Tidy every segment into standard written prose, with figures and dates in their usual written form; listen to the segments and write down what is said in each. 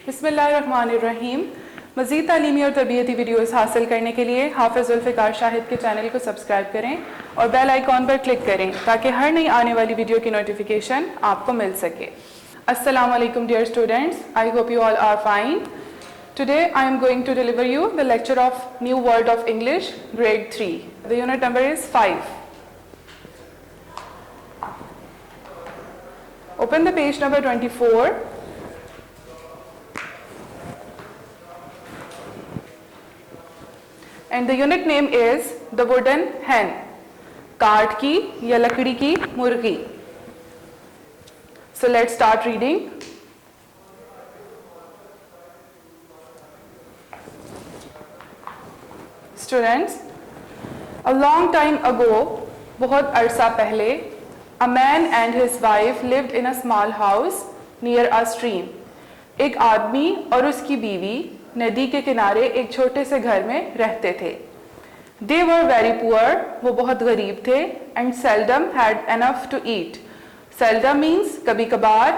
बिस्मिल्लाहिर्रहमानिर्रहीम। मज़ीद तालीमी और तरबियती वीडियोज़ हासिल करने के लिए हाफ़िज़ ज़ुल्फ़िकार शाहिद के चैनल को सब्सक्राइब करें और बेल आइकॉन पर क्लिक करें ताकि हर नई आने वाली वीडियो की नोटिफिकेशन आपको मिल सके। अस्सलाम वालेकुम dear students, I hope you all are fine. Today I am going to deliver you the lecture of New World of English, Grade 3. The unit number is 5. Open the page number 24. And the unit name is The Wooden Hen. काठ की या लकड़ी की मुर्गी. So let's start reading. Students, a long time ago, बहुत अरसा पहले, a man and his wife lived in a small house near a stream. एक आदमी और उसकी बीवी नदी के किनारे एक छोटे से घर में रहते थे. They were very poor, वो बहुत गरीब थे, and seldom had enough to eat. Seldom means कभी कभार,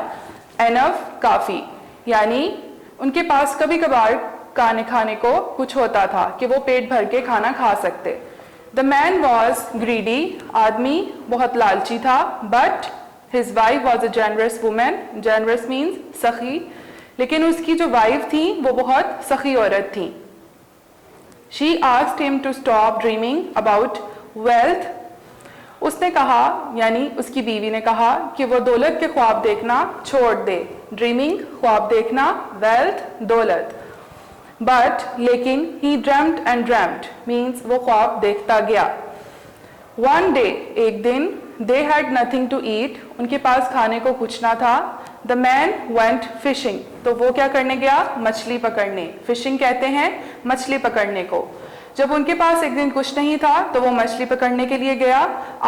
enough काफ़ी, यानी उनके पास कभी कभार खाने को कुछ होता था कि वो पेट भर के खाना खा सकते. The man was greedy, आदमी बहुत लालची था, but his wife was a generous woman. Generous means सखी, लेकिन उसकी जो वाइफ थी वो बहुत सखी औरत थी. She asked him to stop dreaming about wealth. उसने कहा, यानी उसकी बीवी ने कहा कि वो दौलत के ख्वाब देखना छोड़ दे. Dreaming ख्वाब देखना, wealth दौलत. But लेकिन he dreamt and dreamt means वो ख्वाब देखता गया. One day एक दिन they had nothing to eat, उनके पास खाने को कुछ ना था. The man went fishing, तो वो क्या करने गया? मछली पकड़ने. Fishing कहते हैं मछली पकड़ने को. जब उनके पास एक दिन कुछ नहीं था तो वो मछली पकड़ने के लिए गया.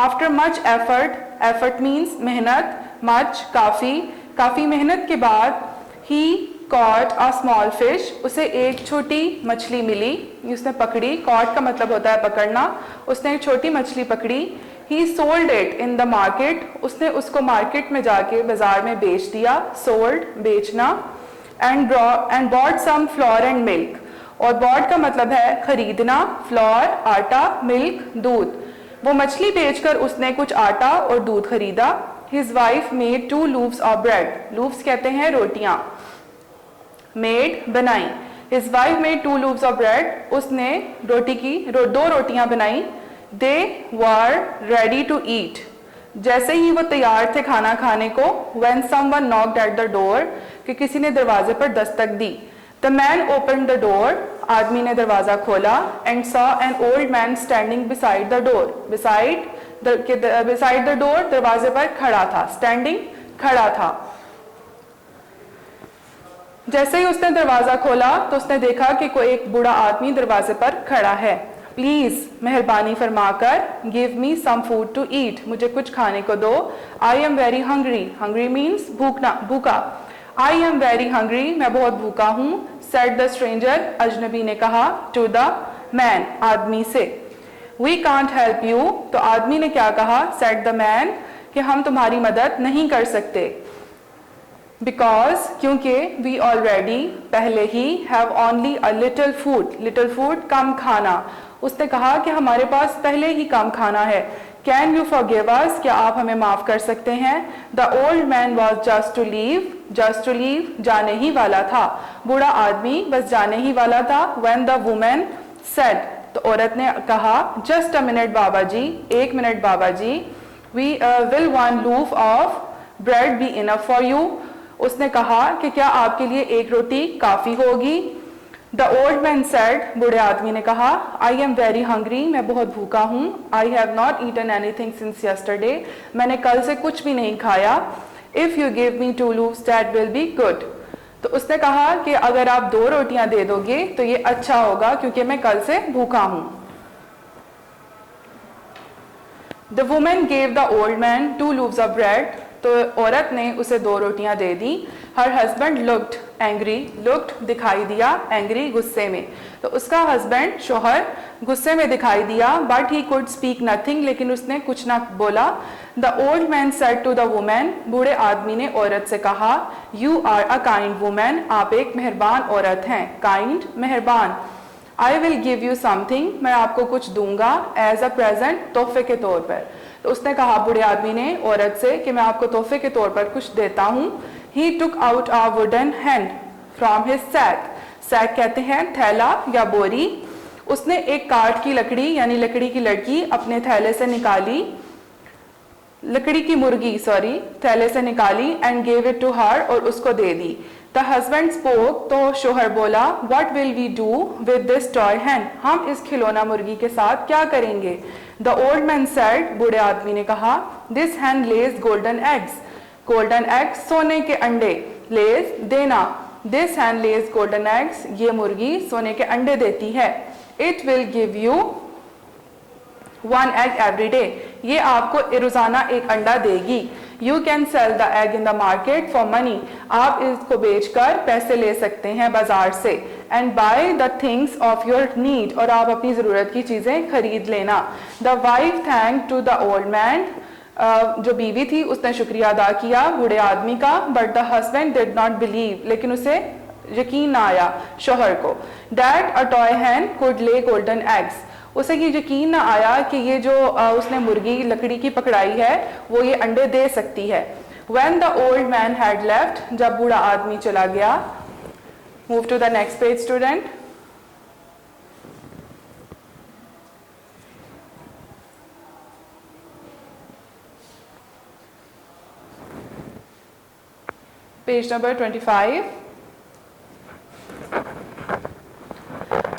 After much effort, effort means मेहनत, much काफ़ी मेहनत के बाद he caught a small fish, उसे एक छोटी मछली मिली. उसने पकड़ी. caught का मतलब होता है पकड़ना. उसने एक छोटी मछली पकड़ी. He sold it in the market, उसने उसको मार्केट में जाके बाजार में बेच दिया. sold बेचना. and bought some flour and milk, और bought का मतलब है खरीदना, flour आटा, milk दूध. वो मछली बेचकर उसने कुछ आटा और दूध खरीदा. His wife made 2 loaves of bread. loaves कहते हैं रोटियां. made बनाई. His wife made 2 loaves of bread. उसने दो रोटियां बनाई. They were ready to eat. जैसे ही वो तैयार थे खाना खाने को, when someone knocked at the door, कि किसी ने दरवाजे पर दस्तक दी. The man opened the door, आदमी ने दरवाजा खोला, and saw an old man standing beside the door. beside the door दरवाजे पर खड़ा था. standing खड़ा था. जैसे ही उसने दरवाजा खोला तो उसने देखा कि कोई एक बूढ़ा आदमी दरवाजे पर खड़ा है. प्लीज मेहरबानी फरमाकर, give me some food to eat, मुझे कुछ खाने को दो. I am very hungry. Hungry means भूखा. आई एम वेरी हंग्री, मैं बहुत भूखा हूँ. सेड द स्ट्रेंजर, अजनबी ने कहा. टू द मैन, आदमी से. वी कांट हेल्प यू, तो आदमी ने क्या कहा? सेड द मैन, कि हम तुम्हारी मदद नहीं कर सकते. बिकॉज क्योंकि वी ऑलरेडी पहले ही have only a little food. Little food कम खाना. उसने कहा कि हमारे पास पहले ही कम खाना है. कैन यू फॉरगिव अस, क्या आप हमें माफ कर सकते हैं? The old man was just to leave. Just to leave जाने ही वाला था. बूढ़ा आदमी बस जाने ही वाला था. व्हेन द वुमेन सेड, तो औरत ने कहा. जस्ट अ मिनट बाबा जी, 1 मिनट बाबा जी. We will 1 loaf of bread be enough for you. उसने कहा कि क्या आपके लिए एक रोटी काफी होगी? द ओल्ड मैन सेड, बूढ़े आदमी ने कहा. आई एम वेरी हंग्री, मैं बहुत भूखा हूँ. I have not eaten anything since yesterday, मैंने कल से कुछ भी नहीं खाया. If you give me 2 loaves that will be good, तो उसने कहा कि अगर आप 2 रोटियां दे दोगे तो ये अच्छा होगा क्योंकि मैं कल से भूखा हूँ. The women gave the old man 2 loaves of bread, तो औरत ने उसे 2 रोटियां दे दी. Her husband looked, angry, looked दिखाई दिया, एंग्री गुस्से में। तो उसका हस्बैंड शोहर गुस्से में दिखाई दिया, but he could speak nothing, लेकिन उसने कुछ ना बोला। The old man said to the women, बूढ़े आदमी ने औरत से कहा, you are a kind women, आप एक मेहरबान औरत हैं। काइंड मेहरबान। I will give you something, मैं आपको कुछ दूंगा, एज अ प्रेजेंट, तोहफे के तौर पर। तो उसने कहा बूढ़े आदमी ने औरत से कि मैं आपको तोहफे के तौर पर कुछ देता हूँ। He took out a wooden hand from his sack, sack कहते हैं थैला या बोरी। उसने एक काठ की लकड़ी यानी लकड़ी की लड़की अपने थैले से निकाली, लकड़ी की मुर्गी सॉरी, थैले से निकाली, and gave it to her, और उसको दे दी। द हस्बैंड स्पोक, तो शोहर बोला, what will we do with this toy हैन, हम इस खिलौना मुर्गी के साथ क्या करेंगे। द ओल्ड मैन सेड, बूढ़े आदमी ने कहा, this hen lays golden eggs, golden eggs सोने के अंडे, लेज देना, this hen lays golden eggs, ये मुर्गी सोने के अंडे देती है। It will give you 1 egg every day, ये आपको रोजाना एक अंडा देगी। You can sell the egg in the market for money, आप इसको बेचकर पैसे ले सकते हैं बाजार से। And buy the things of your need, और आप अपनी जरूरत की चीजें खरीद लेना। The wife thank to the old man, जो बीवी थी उसने शुक्रिया अदा किया बूढ़े आदमी का। But the husband did not believe, लेकिन उसे यकीन ना आया शोहर को। That a toy hen could lay golden eggs, उसे ये यकीन ना आया कि ये जो उसने मुर्गी लकड़ी की पकड़ाई है वो ये अंडे दे सकती है। When the old man had left, जब बूढ़ा आदमी चला गया। Move to the next page, student. Page number 25.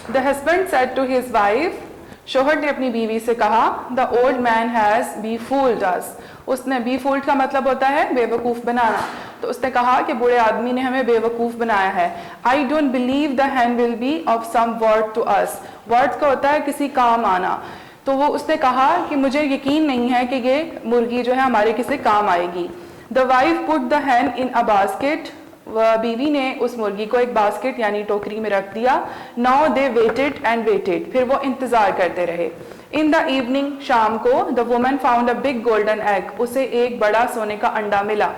The husband said to his wife, शोहर ने अपनी बीवी से कहा, the old man has be fooled us, उसने बी फूल्ड का मतलब होता है बेवकूफ़ बनाना। तो उसने कहा कि बूढ़े आदमी ने हमें बेवकूफ़ बनाया है। I don't believe the hen will be of some worth to us, worth का होता है किसी काम आना। तो वो उसने कहा कि मुझे यकीन नहीं है कि ये मुर्गी जो है हमारे किसी काम आएगी। The wife put the Hahn in a basket, बीवी ने उस मुर्गी को एक बास्केट यानी टोकरी में रख दिया। Now they waited and waited, फिर वो इंतजार करते रहे। इन द इवनिंग, शाम को, the woman found a big golden egg, उसे एक बड़ा सोने का अंडा मिला।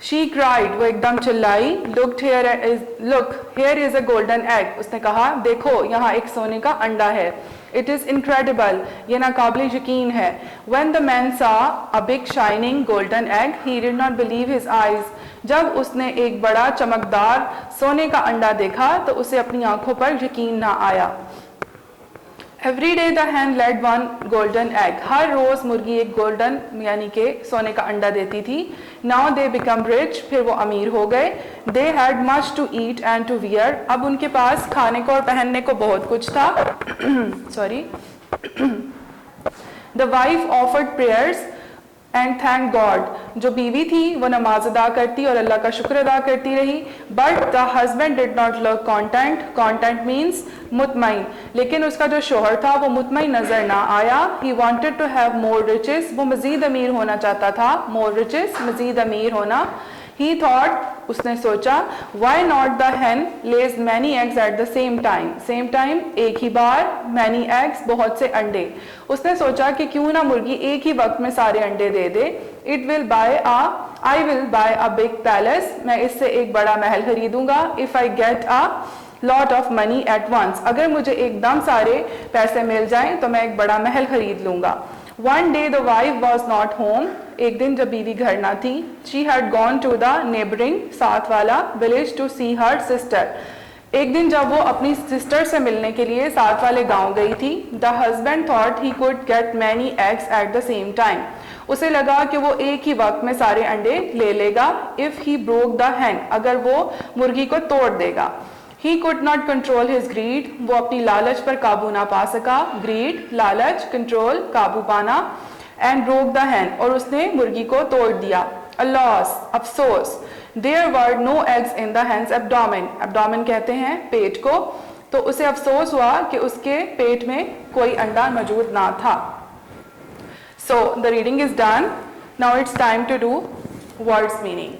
शी क्राइड, वो एकदम चिल्लाई, look here is a golden egg, उसने कहा देखो यहाँ एक सोने का अंडा है। इट इज इनक्रेडिबल, ये नाकाबिल यकीन है। When the man saw a big shining golden egg, he did not believe his eyes. जब उसने एक बड़ा चमकदार सोने का अंडा देखा तो उसे अपनी आंखों पर यकीन ना आया। Every day the hen laid one golden egg. हर रोज मुर्गी एक गोल्डन यानी के सोने का अंडा देती थी। Now they become rich, फिर वो अमीर हो गए। They had much to eat and to wear. अब उनके पास खाने को और पहनने को बहुत कुछ था। Sorry. The wife offered prayers and thank God, जो बीवी थी वो नमाज अदा करती और अल्लाह का शुक्र अदा करती रही। But the husband did not look content, content means मुतमईन, लेकिन उसका जो शोहर था वो मुतमईन नजर ना आया। He wanted to have more riches, वो मजीद अमीर होना चाहता था। मोर रिचेस मजीद अमीर होना। ही थॉट, उसने सोचा, why not the hen lays many eggs at the same time, same time एक ही बार, मैनी एग्स बहुत से अंडे। उसने सोचा कि क्यों ना मुर्गी एक ही वक्त में सारे अंडे दे दे। It will buy I will buy a big palace, मैं इससे एक बड़ा महल खरीदूंगा। If I get a lot of money at once, अगर मुझे एकदम सारे पैसे मिल जाएं तो मैं एक बड़ा महल खरीद लूंगा। One day the wife was not home, एक दिन जब बीवी घर ना थी। She had gone to the neighboring, साथ वाला village to see her sister, एक दिन जब वो अपनी सिस्टर से मिलने के लिए साथ वाले गांव गई थी। The husband thought he could get many eggs at the same time, उसे लगा कि वो एक ही वक्त में सारे अंडे ले लेगा। If he broke the hen, अगर वो मुर्गी को तोड़ देगा। He could not control his greed, वो अपनी लालच पर काबू ना पा सका। Greed लालच, control काबू पाना। And broke the hen, और उसने मुर्गी को तोड़ दिया। A loss अफसोस। There were no eggs in the hen's abdomen, abdomen कहते हैं पेट को। तो उसे अफसोस हुआ कि उसके पेट में कोई अंडा मौजूद ना था। So the reading is done. Now it's time to do words meaning.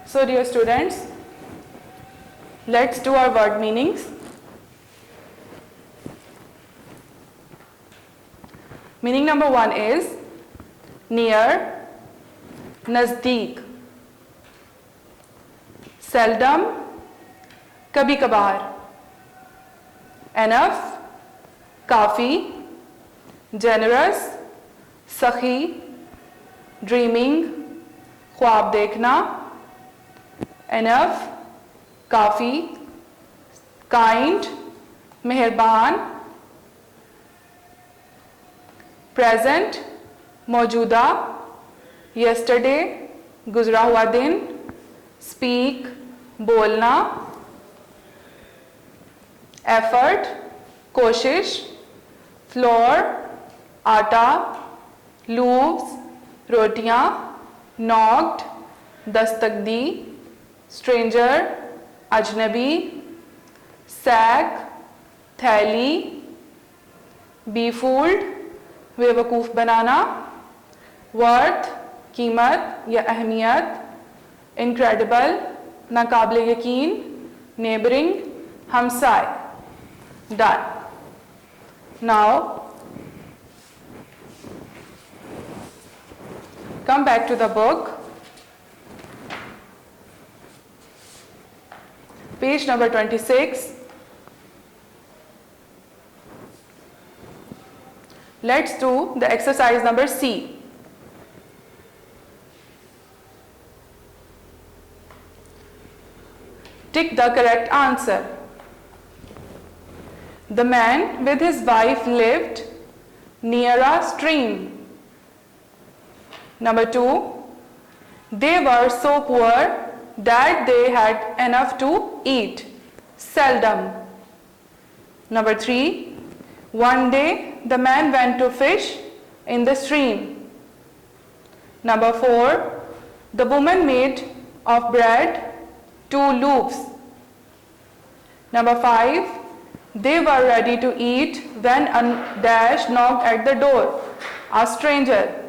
So dear students, let's do our word meanings. Meaning number 1 is near, नज़दीक, seldom, कभी कभार, enough, काफ़ी, generous, सखी, dreaming, ख्वाब देखना, enough, काफ़ी, kind, मेहरबान, present, मौजूदा, yesterday, गुजरा हुआ दिन, speak, बोलना, effort, कोशिश, flour, आटा, loaves, रोटियां, knocked, दस्तक दी, stranger, अजनबी, sack, थैली, befooled, बेवकूफ़ बनाना, worth, कीमत या अहमियत, incredible, नाकाबिले यकीन, neighboring, हमसाय. Done. Now come back to the book. Page number 26. Let's do the exercise number C. Tick the correct answer. The man with his wife lived near a stream. Number 2, they were so poor that they had enough to eat. Seldom. Number 3, one day the man went to fish in the stream. Number 4, the woman made of bread 2 loaves. Number 5, they were ready to eat when a dash knocked at the door, a stranger.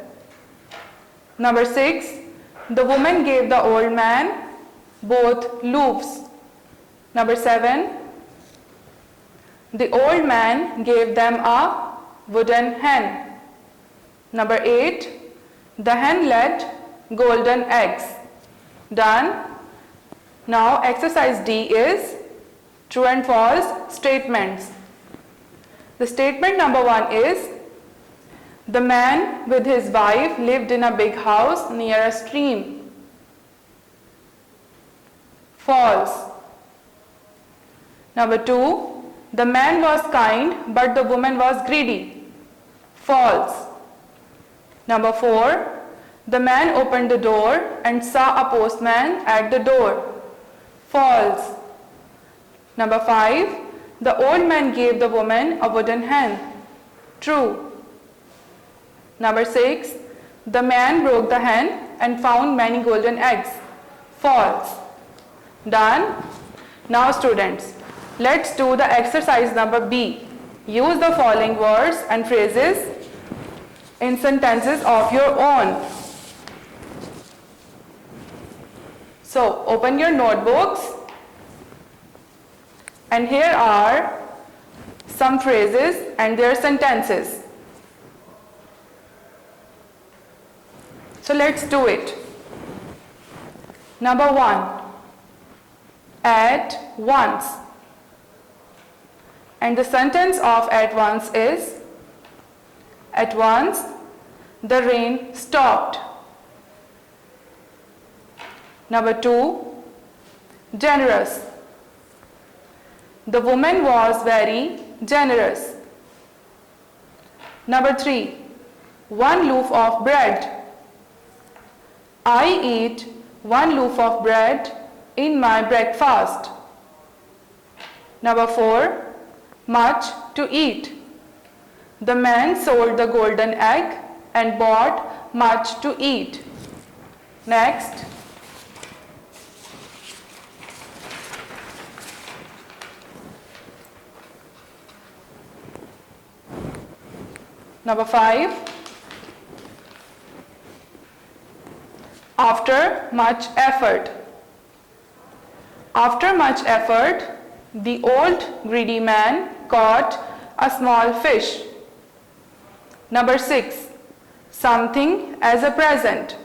Number 6, the woman gave the old man both loaves. Number 7, the old man gave them a wooden hen. Number 8, the hen laid golden eggs. Done. Now exercise D is true and false statements. The statement number 1 is the man with his wife lived in a big house near a stream. False. Number 2, the man was kind but the woman was greedy. False. Number 4, the man opened the door and saw a postman at the door. False. Number 5, the old man gave the woman a wooden hen. True. Number 6, the man broke the hen and found many golden eggs. False. Done. Now students, let's do the exercise number B. Use the following words and phrases in sentences of your own. So open your notebooks. And here are some phrases and their sentences. So let's do it. Number 1, at once. And the sentence of at once is, at once the rain stopped. Number 2, generous. The woman was very generous. Number 3, 1 loaf of bread. I eat 1 loaf of bread in my breakfast. Number 4, much to eat. The man sold the golden egg and bought much to eat. Next. Number 5, after much effort. After much effort, the old greedy man caught a small fish. Number 6. Something as a present.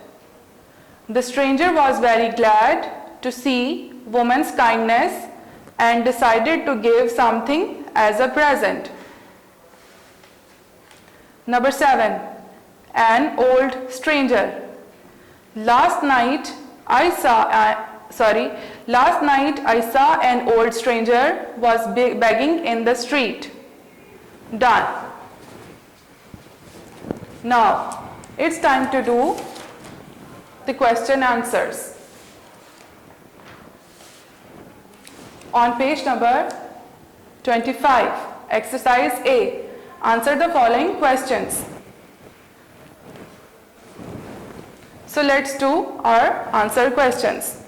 The stranger was very glad to see woman's kindness and decided to give something as a present. Number 7. An old stranger. Last night I saw an old stranger was begging in the street. Done. Now it's time to do the question answers. On page number 25, exercise A, answer the following questions. So let's do our answer questions.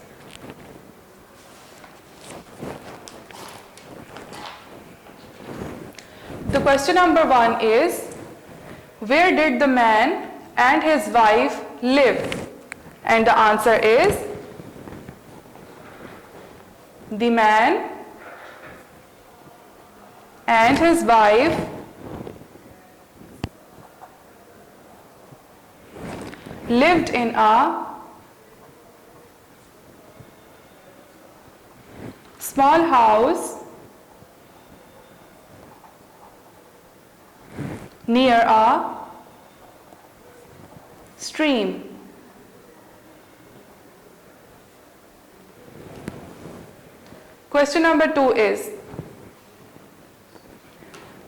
The question number 1 is, where did the man and his wife live? And the answer is, the man and his wife lived in a small house near a stream. Question number 2 is,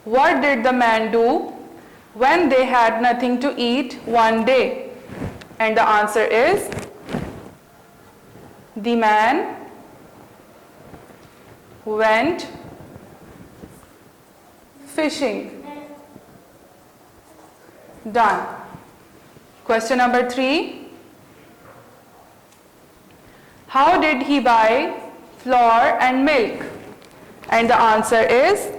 what did the man do when they had nothing to eat one day? And the answer is, the man went fishing. Done. Question number 3. How did he buy flour and milk? And the answer is,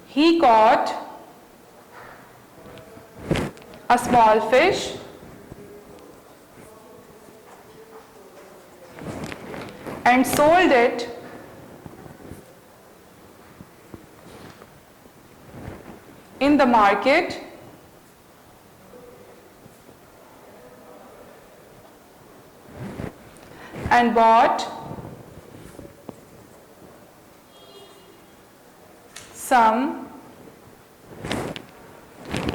he caught a small fish and sold it in the market and bought some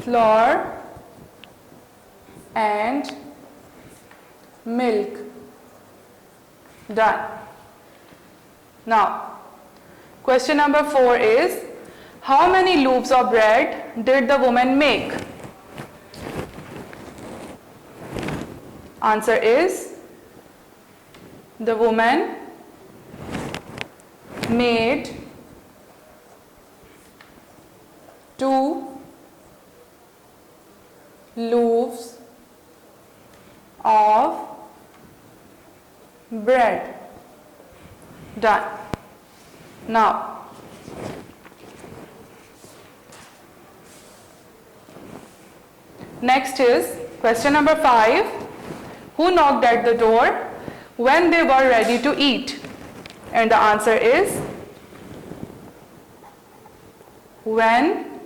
flour and milk. Done. Now, question number 4 is, how many loaves of bread did the woman make? Answer is, the woman made 2 loaves of bread. Done. Now, next is question number 5. Who knocked at the door when they were ready to eat? And the answer is, when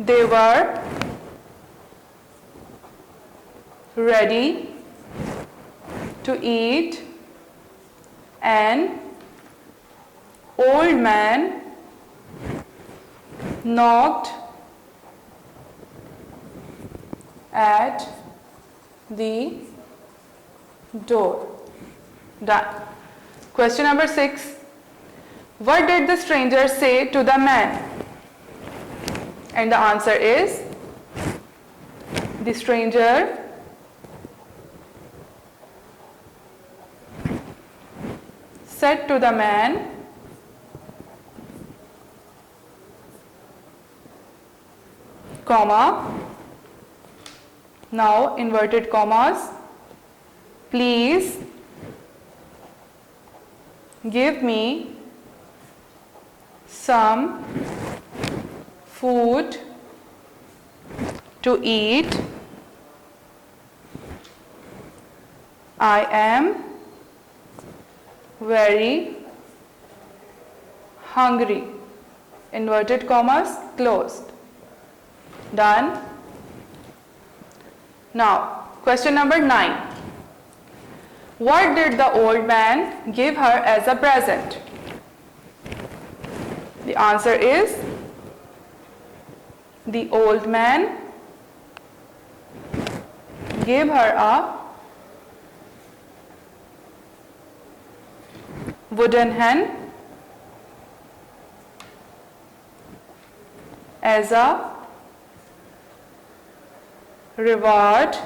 they were ready to eat, an old man knocked at the door. Done. Question number 6. What did the stranger say to the man? And the answer is, the stranger said to the man, comma, now inverted commas, please give me some food to eat I am very hungry. Inverted commas closed. Done. Now, question number 9. What did the old man give her as a present? The answer is the old man gave her a wooden hen as a reward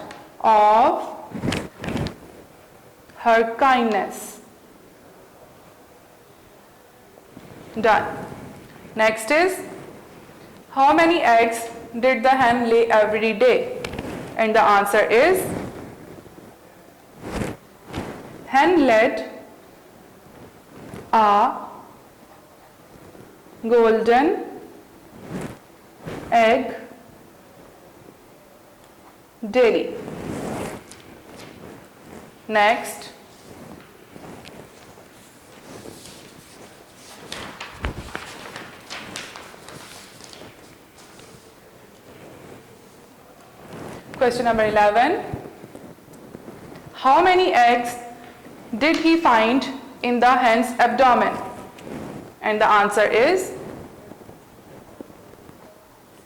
of her kindness. Done. Next is, how many eggs did the hen lay every day? And the answer is, hen laid a golden egg daily. Next, question number 11. How many eggs did he find in the hen's abdomen? And the answer is,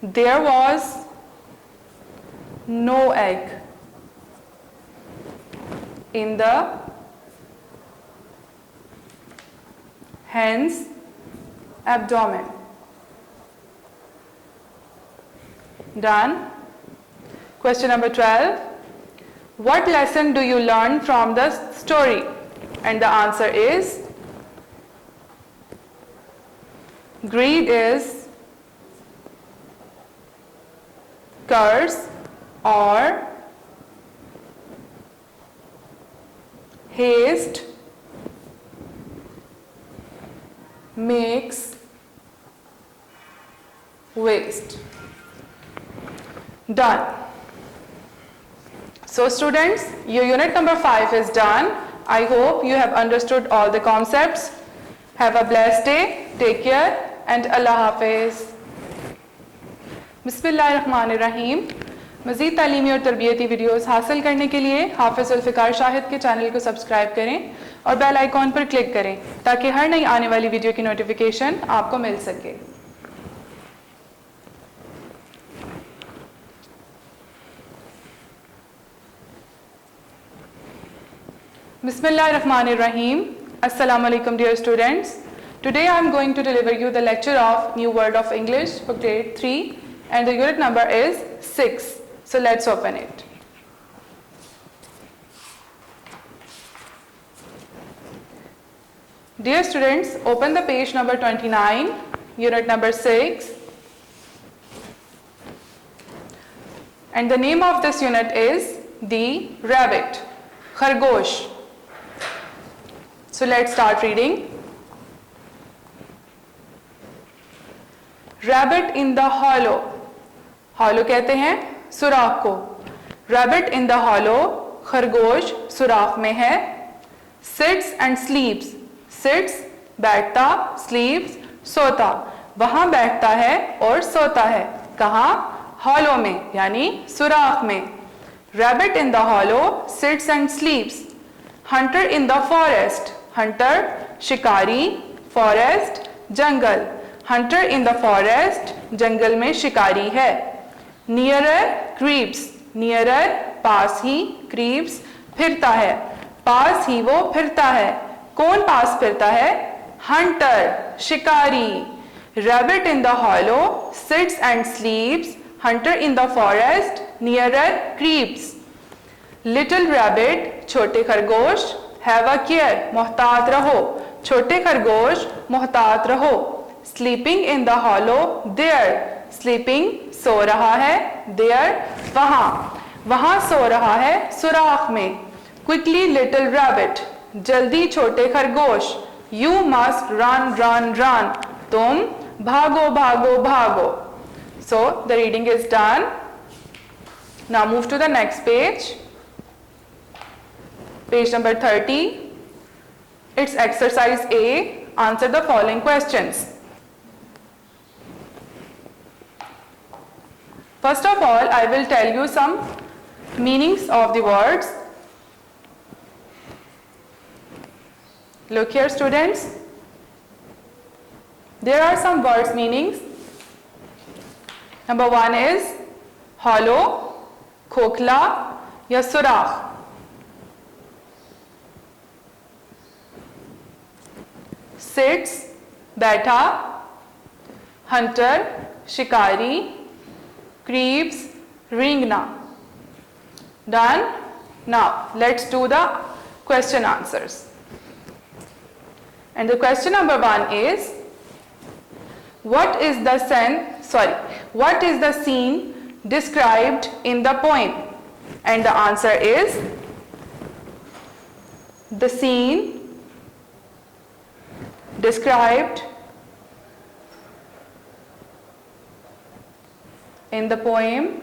there was no egg in the hen's abdomen. Done. Question number 12. What lesson do you learn from the story? And the answer is, greed is curse or haste makes waste. Done. So students, your unit number 5 is done. I hope you have understood all the concepts. Have a blessed day. Take care and Allah Hafiz. बिस्मिल्लाहिर्रहमानिर्रहीम। मज़ीद तालीमी और तरबियती videos हासिल करने के लिए हाफिज़ जुल्फ़िकार शाहिद के चैनल को सब्सक्राइब करें और बेल आइकॉन पर क्लिक करें ताकि हर नई आने वाली वीडियो की नोटिफिकेशन आपको मिल सके। Bismillahirrahmanirrahim. Assalamu alaikum dear students. Today I am going to deliver you the lecture of New Word of English for grade 3 and the unit number is 6. So let's open it. Dear students, open the page number 29, unit number 6. And the name of this unit is The Rabbit, Khargosh. So let's start reading. Rabbit in the hollow. Hollow कहते हैं सुराख को. Rabbit in the hollow. खरगोश सुराख में है. Sits and sleeps. Sits बैठता, sleeps सोता. वहाँ बैठता है और सोता है. कहाँ? hollow में यानी सुराख में. Rabbit in the hollow sits and sleeps. Hunter in the forest. Hunter शिकारी, forest jungle. Hunter in the forest जंगल में शिकारी है. Nearer creeps. Nearer पास ही, creeps फिरता है. पास ही वो फिरता है. कौन पास फिरता है? Hunter शिकारी. Rabbit in the hollow sits and sleeps. Hunter in the forest nearer creeps. Little rabbit छोटे खरगोश. Have a care मोहतात रहो. छोटे खरगोश मोहतात रहो. Sleeping in the hollow there. Sleeping सो रहा है. There वहाँ. वहाँ सो रहा है सुराख में. Quickly little rabbit. जल्दी छोटे खरगोश. You must run run run. तुम भागो भागो भागो. So the reading is done. Now move to the next page. Page number 30. It's exercise A. Answer the following questions. First of all, I will tell you some meanings of the words. Look here, students. There are some words meanings. Number 1 is hollow, खोखला या सुराख. Sits, बैठा. Hunter, शिकारी. Creeps, रेंगना. Done? Now let's do the question answers. And the question number 1 is, what is the scene described in the poem? And the answer is, the scene described in the poem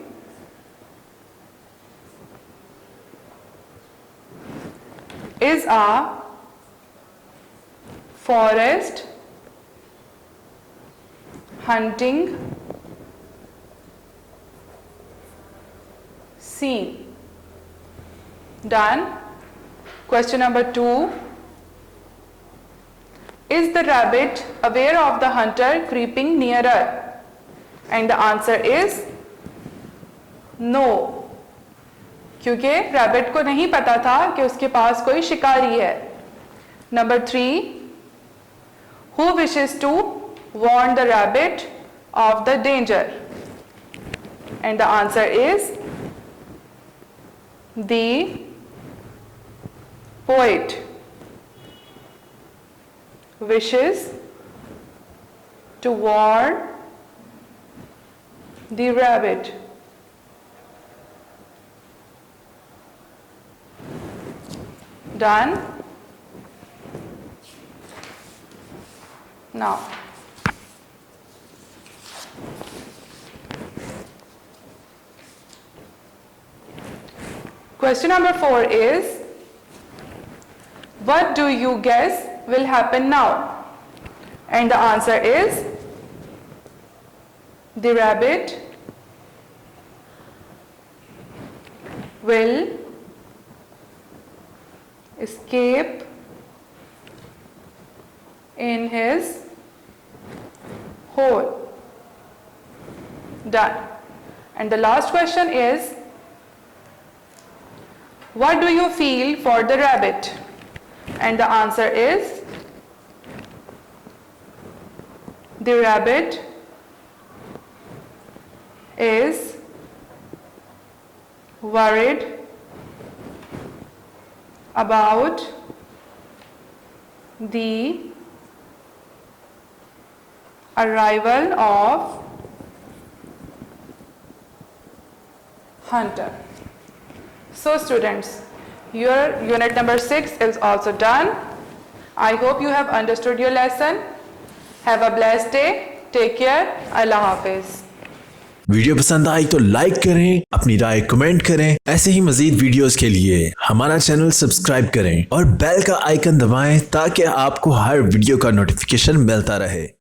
is a forest hunting scene. Done. Question number 2. Is the rabbit aware of the hunter creeping nearer? And the answer is no, क्योंकि rabbit को नहीं पता था कि उसके पास कोई शिकारी है. Number 3. Who wishes to warn the rabbit of the danger? And the answer is the poet wishes to warn the rabbit. Done. Now, question number 4 is, what do you guess will happen now? And the answer is, the rabbit will escape in his hole. Done. And the last question is, what do you feel for the rabbit? And the answer is, the rabbit is worried about the arrival of hunter. So students, your unit number 6 is also done. I hope you have understood your lesson. Have a blessed day. Take care. Allah Hafiz. Video पसंद आई तो like करें, अपनी राय comment करें. ऐसे ही मजीद videos के लिए हमारा channel subscribe करें और बेल का आइकन दबाएं ताकि आपको हर वीडियो का नोटिफिकेशन मिलता रहे.